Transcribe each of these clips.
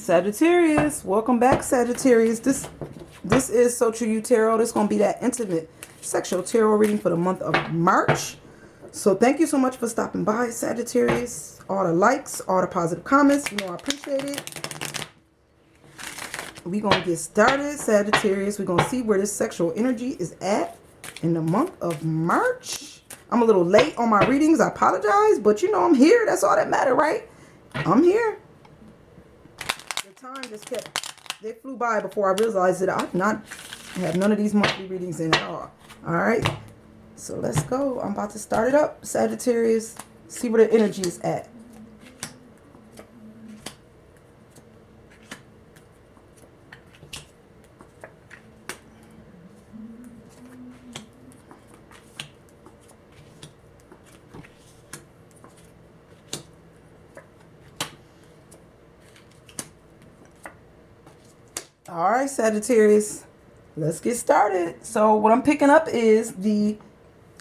Sagittarius, welcome back, Sagittarius. This is So True You Tarot. This is going to be that intimate sexual tarot reading for the month of March. So thank you so much for stopping by, Sagittarius. All the likes, all the positive comments, you know I appreciate it. We're going to get started, Sagittarius. We're going to see where this sexual energy is at in the month of March. I'm a little late on my readings. I apologize, but you know I'm here. That's all that matters, right? I'm here. Time just they flew by before I realized that I've not had none of these monthly readings in at all. All right, so let's go. I'm about to start it up, Sagittarius. See where the energy is at. All right, Sagittarius, let's get started. So what I'm picking up is in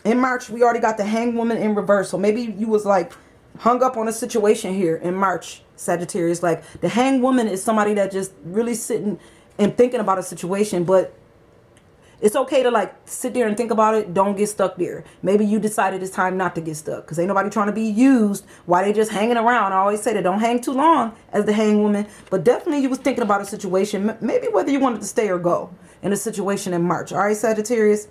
March, we already got the Hanged Woman in reverse. So maybe you was like hung up on a situation here in March, Sagittarius. Like the Hanged Woman is somebody that just really sitting and thinking about a situation, but it's okay to like sit there and think about it. Don't get stuck there. Maybe you decided it's time not to get stuck because ain't nobody trying to be used while they just hanging around. I always say that don't hang too long as the Hanged Woman, but definitely you was thinking about a situation, maybe whether you wanted to stay or go in a situation in March. All right, Sagittarius.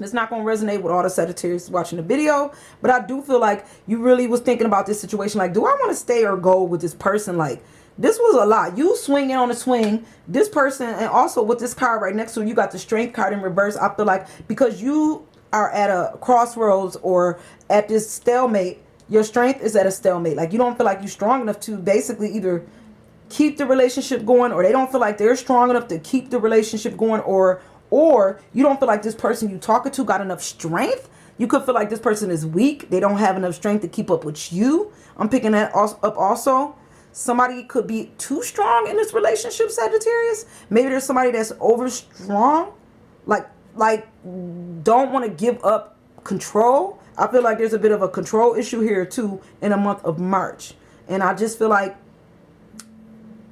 It's not going to resonate with all the Sagittarius watching the video, but I do feel like you really was thinking about this situation. Like, do I want to stay or go with this person? Like, this was a lot. You swinging on a swing. This person, and also with this card right next to you got the Strength card in reverse. I feel like because you are at a crossroads or at this stalemate, your strength is at a stalemate. Like, you don't feel like you're strong enough to basically either keep the relationship going, or they don't feel like they're strong enough to keep the relationship going, or you don't feel like this person you talking to got enough strength. You could feel like this person is weak. They don't have enough strength to keep up with you. I'm picking that up also. Somebody could be too strong in this relationship, Sagittarius. Maybe there's somebody that's over strong, like don't want to give up control. I feel like there's a bit of a control issue here too in the month of March. And I just feel like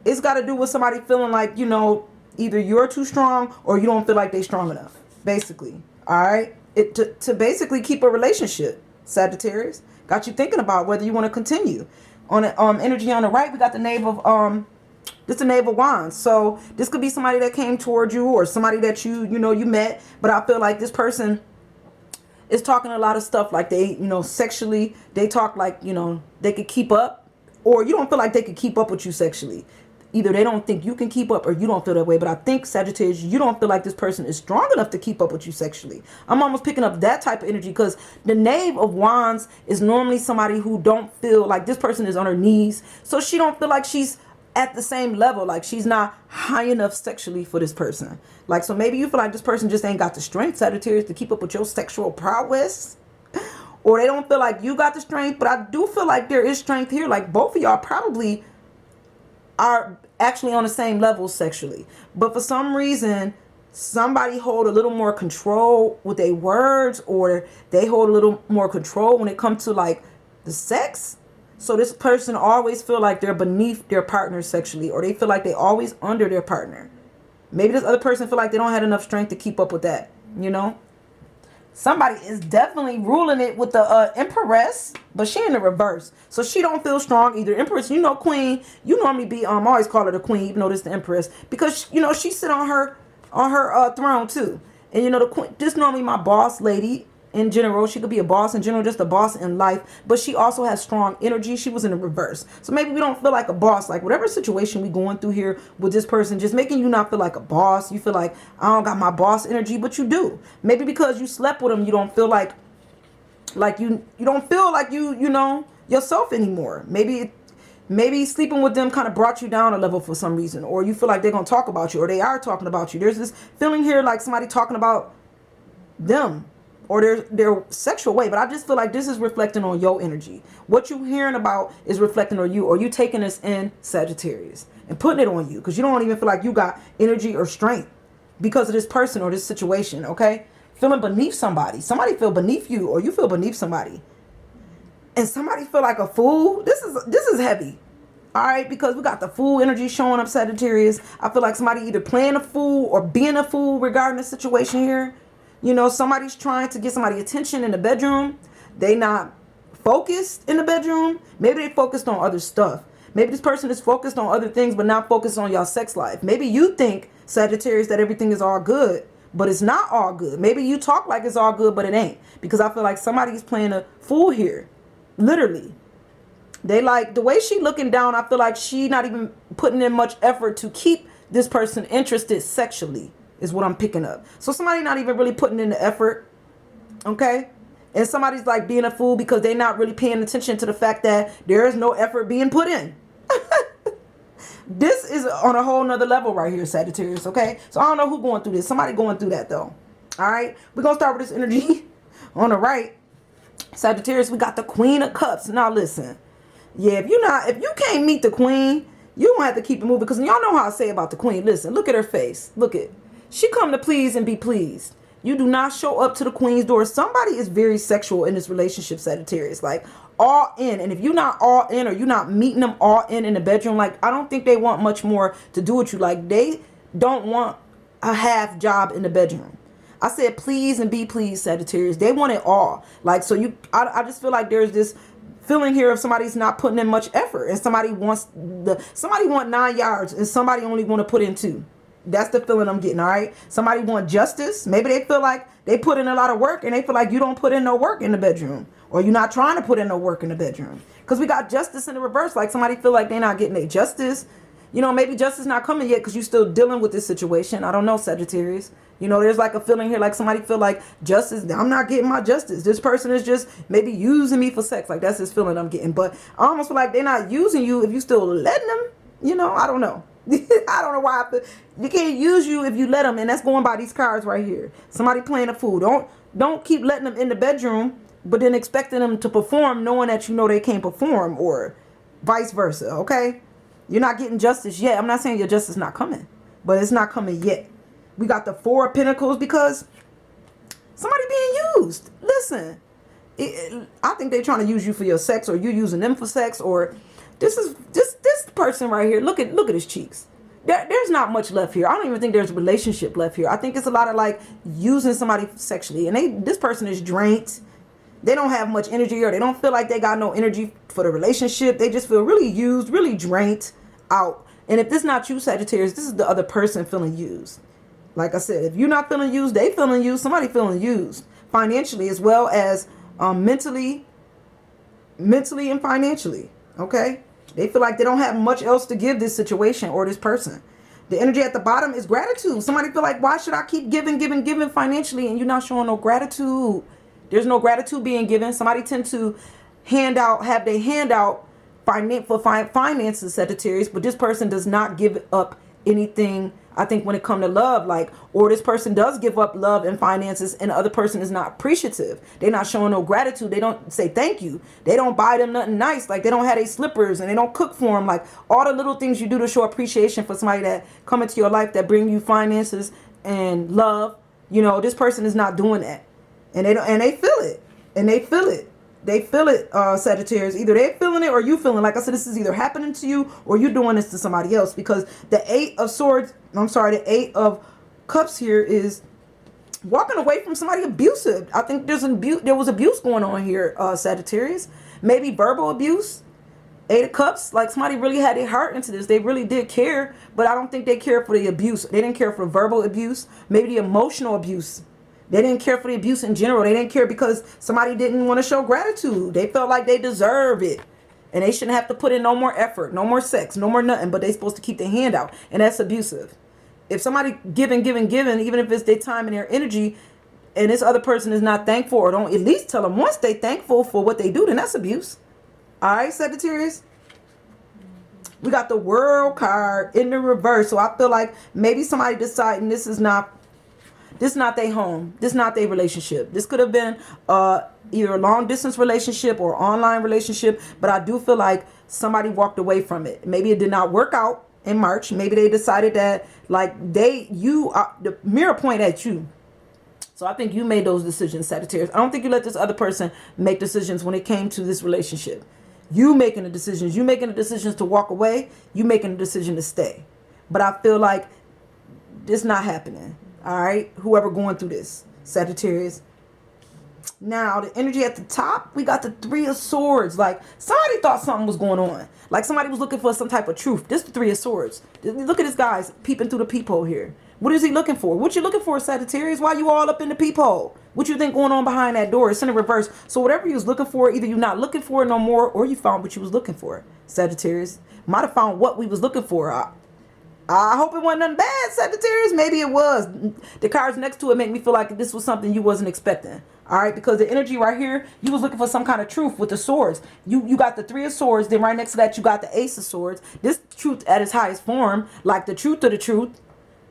it's got to do with somebody feeling like, you know, either you're too strong or you don't feel like they're strong enough, basically. All right. To basically keep a relationship, Sagittarius. Got you thinking about whether you want to continue. On the energy on the right, we got the Knave of this the Knave of Wands. So this could be somebody that came toward you or somebody that you met. But I feel like this person is talking a lot of stuff like they, sexually, they talk like, they could keep up, or you don't feel like they could keep up with you sexually. Either they don't think you can keep up or you don't feel that way. But I think, Sagittarius, you don't feel like this person is strong enough to keep up with you sexually. I'm almost picking up that type of energy because the Knave of Wands is normally somebody who don't feel like this person is on her knees. So she don't feel like she's at the same level. Like she's not high enough sexually for this person. Like, so maybe you feel like this person just ain't got the strength, Sagittarius, to keep up with your sexual prowess. Or they don't feel like you got the strength. But I do feel like there is strength here. Like both of y'all probably are actually on the same level sexually, but for some reason somebody hold a little more control with their words, or they hold a little more control when it comes to like the sex. So this person always feel like they're beneath their partner sexually, or they feel like they always under their partner. Maybe this other person feel like they don't have enough strength to keep up with that. Somebody is definitely ruling it with the Empress, but she in the reverse. So she don't feel strong either. Empress, Queen, you normally be, I always call her the Queen, even though this is the Empress. Because, she sit on her throne too. And, the Queen, this normally my boss lady in general. She could be a boss in general, just a boss in life. But she also has strong energy. She was in the reverse. So maybe we don't feel like a boss. Like whatever situation we going through here with this person, just making you not feel like a boss. You feel like, I don't got my boss energy, but you do. Maybe because you slept with them, you don't feel like you don't feel like yourself anymore. Maybe sleeping with them kind of brought you down a level for some reason. Or you feel like they're going to talk about you, or they are talking about you. There's this feeling here like somebody talking about them or their sexual way. But I just feel like this is reflecting on your energy. What you hearing about is reflecting on you, or you taking this in, Sagittarius, and putting it on you because you don't even feel like you got energy or strength because of this person or this situation, okay? Feeling beneath somebody. Somebody feel beneath you, or you feel beneath somebody. And somebody feel like a fool. This is heavy. All right, because we got the fool energy showing up, Sagittarius. I feel like somebody either playing a fool or being a fool regarding the situation here. You know, somebody's trying to get somebody attention in the bedroom. They not focused in the bedroom. Maybe they focused on other stuff. Maybe this person is focused on other things, but not focused on y'all sex life. Maybe you think, Sagittarius, that everything is all good, but it's not all good. Maybe you talk like it's all good, but it ain't. Because I feel like somebody's playing a fool here. Literally. They like, the way she looking down, I feel like she not even putting in much effort to keep this person interested sexually, is what I'm picking up. So somebody not even really putting in the effort. Okay? And somebody's like being a fool because they're not really paying attention to the fact that there is no effort being put in. This is on a whole nother level right here, Sagittarius, okay? So I don't know who going through this. Somebody going through that, though. All right? We're going to start with this energy on the right. Sagittarius, we got the Queen of Cups. Now, listen. Yeah, if you can't meet the Queen, you don't have to keep it moving. Because y'all know how I say about the Queen. Listen, look at her face. Look at. She come to please and be pleased. You do not show up to the Queen's door. Somebody is very sexual in this relationship, Sagittarius. Like, all in. And if you're not all in, or you're not meeting them all in the bedroom, like, I don't think they want much more to do with you. Like, they don't want a half job in the bedroom. I said please and be pleased, Sagittarius. They want it all. Like, so I just feel like there's this feeling here of somebody's not putting in much effort, and somebody want 9 yards and somebody only want to put in 2. That's the feeling I'm getting. All right. Somebody want justice. Maybe they feel like they put in a lot of work and they feel like you don't put in no work in the bedroom, or you're not trying to put in no work in the bedroom. Because we got justice in the reverse. Like, somebody feel like they're not getting their justice. You know, maybe justice not coming yet because you're still dealing with this situation. I don't know, Sagittarius. You know, there's like a feeling here like somebody feel like justice, I'm not getting my justice. This person is just maybe using me for sex. Like, that's this feeling I'm getting. But I almost feel like they're not using you if you still letting them. You know, I don't know. I don't know why you can't use you if you let them, and that's going by these cards right here. Somebody playing a fool. Don't keep letting them in the bedroom, but then expecting them to perform, knowing that you know they can't perform, or vice versa. Okay, you're not getting justice yet. I'm not saying your justice not coming, but it's not coming yet. We got the 4 of Pentacles because somebody being used. Listen, I think they're trying to use you for your sex, or you using them for sex, or this person right here. Look at his cheeks. There's not much left here. I don't even think there's a relationship left here. I think it's a lot of like using somebody sexually, and this person is drained. They don't have much energy, or they don't feel like they got no energy for the relationship. They just feel really used, really drained out. And if this is not you, Sagittarius, this is the other person feeling used. Like I said, if you're not feeling used, they feeling used. Somebody feeling used financially, as well as mentally and financially. Okay. They feel like they don't have much else to give this situation or this person. The energy at the bottom is gratitude. Somebody feel like, why should I keep giving financially, and you're not showing no gratitude? There's no gratitude being given. Somebody tend to have their hand out for finances, Sagittarius, but this person does not give up anything. I think when it comes to love, like, or this person does give up love and finances, and the other person is not appreciative. They're not showing no gratitude. They don't say thank you. They don't buy them nothing nice. Like, they don't have their slippers, and they don't cook for them. Like, all the little things you do to show appreciation for somebody that come into your life that bring you finances and love. You know, this person is not doing that, and they feel it, and they feel it. They feel it, Sagittarius. Either they're feeling it or you feeling. Like I said, this is either happening to you or you doing this to somebody else. Because the 8 of Cups here is walking away from somebody abusive. I think there was abuse going on here, Sagittarius. Maybe verbal abuse. 8 of Cups, like somebody really had their heart into this. They really did care, but I don't think they cared for the abuse. They didn't care for the verbal abuse, maybe the emotional abuse. They didn't care for the abuse in general. They didn't care because somebody didn't want to show gratitude. They felt like they deserve it. And they shouldn't have to put in no more effort, no more sex, no more nothing. But they supposed to keep their hand out. And that's abusive. If somebody giving, even if it's their time and their energy, and this other person is not thankful, or don't at least tell them once they thankful for what they do, then that's abuse. All right, Sagittarius? We got the World card in the reverse. So I feel like maybe somebody deciding this is not their home. This is not their relationship. This could have been either a long distance relationship or online relationship. But I do feel like somebody walked away from it. Maybe it did not work out in March. Maybe they decided that like the mirror point at you. So I think you made those decisions, Sagittarius. I don't think you let this other person make decisions when it came to this relationship. You making the decisions. You making the decisions to walk away. You making the decision to stay. But I feel like this not happening. All right. Whoever going through this, Sagittarius. Now, the energy at the top, we got the Three of Swords. Like, somebody thought something was going on. Like, somebody was looking for some type of truth. This is the Three of Swords. Look at this guy's peeping through the peephole here. What is he looking for? What you looking for, Sagittarius? Why you all up in the peephole? What you think going on behind that door? It's in the reverse. So whatever you was looking for, either you're not looking for it no more, or you found what you was looking for, Sagittarius. Might have found what we was looking for. I hope it wasn't nothing bad, Sagittarius. Maybe it was. The cards next to it make me feel like this was something you wasn't expecting. All right, because the energy right here, you was looking for some kind of truth with the swords. You got the Three of Swords. Then right next to that, you got the Ace of Swords. This truth at its highest form, like the truth of the truth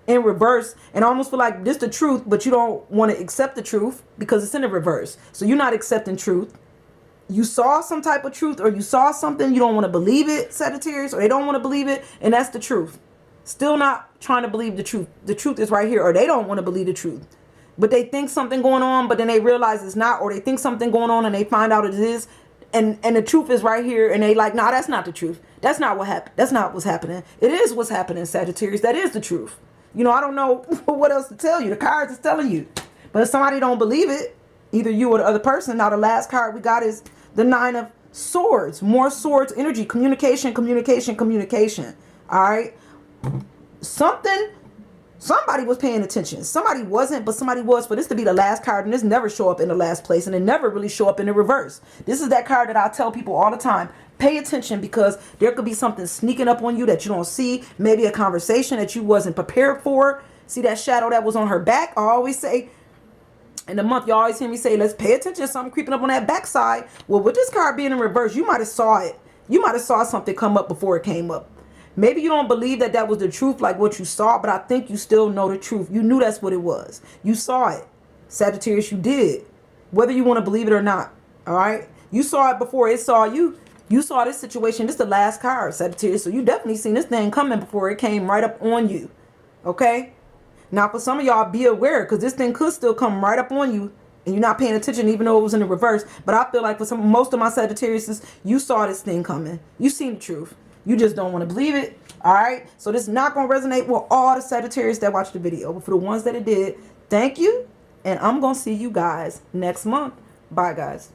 in reverse. And I almost feel like this the truth, but you don't want to accept the truth because it's in the reverse. So you're not accepting truth. You saw some type of truth, or you saw something, you don't want to believe it, Sagittarius, or they don't want to believe it, and that's the truth. Still not trying to believe the truth. The truth is right here, or they don't want to believe the truth. But they think something going on, but then they realize it's not, or they think something going on and they find out it is, and the truth is right here, and they like, nah, that's not the truth. That's not what happened. That's not what's happening. It is what's happening, Sagittarius. That is the truth. You know, I don't know what else to tell you. The cards is telling you. But if somebody don't believe it, either you or the other person. Now the last card we got is the Nine of Swords. More swords energy. Communication, communication, communication. All right. Somebody was paying attention. Somebody wasn't, but somebody was. For this to be the last card, and this never show up in the last place, and it never really show up in the reverse. This is that card that I tell people all the time. Pay attention, because there could be something sneaking up on you that you don't see. Maybe a conversation that you wasn't prepared for. See that shadow that was on her back? I always say, in the month, you always hear me say, let's pay attention. Something creeping up on that backside. Well, with this card being in reverse, you might have saw it. You might have saw something come up before it came up. Maybe you don't believe that that was the truth, like what you saw, but I think you still know the truth. You knew that's what it was. You saw it. Sagittarius, you did. Whether you want to believe it or not. All right? You saw it before it saw you. You saw this situation. This is the last card, Sagittarius. So you definitely seen this thing coming before it came right up on you. Okay? Now, for some of y'all, be aware, because this thing could still come right up on you, and you're not paying attention, even though it was in the reverse. But I feel like for most of my Sagittariuses, you saw this thing coming. You seen the truth. You just don't want to believe it. All right. So this is not going to resonate with all the Sagittarius that watched the video. But for the ones that it did, thank you. And I'm going to see you guys next month. Bye, guys.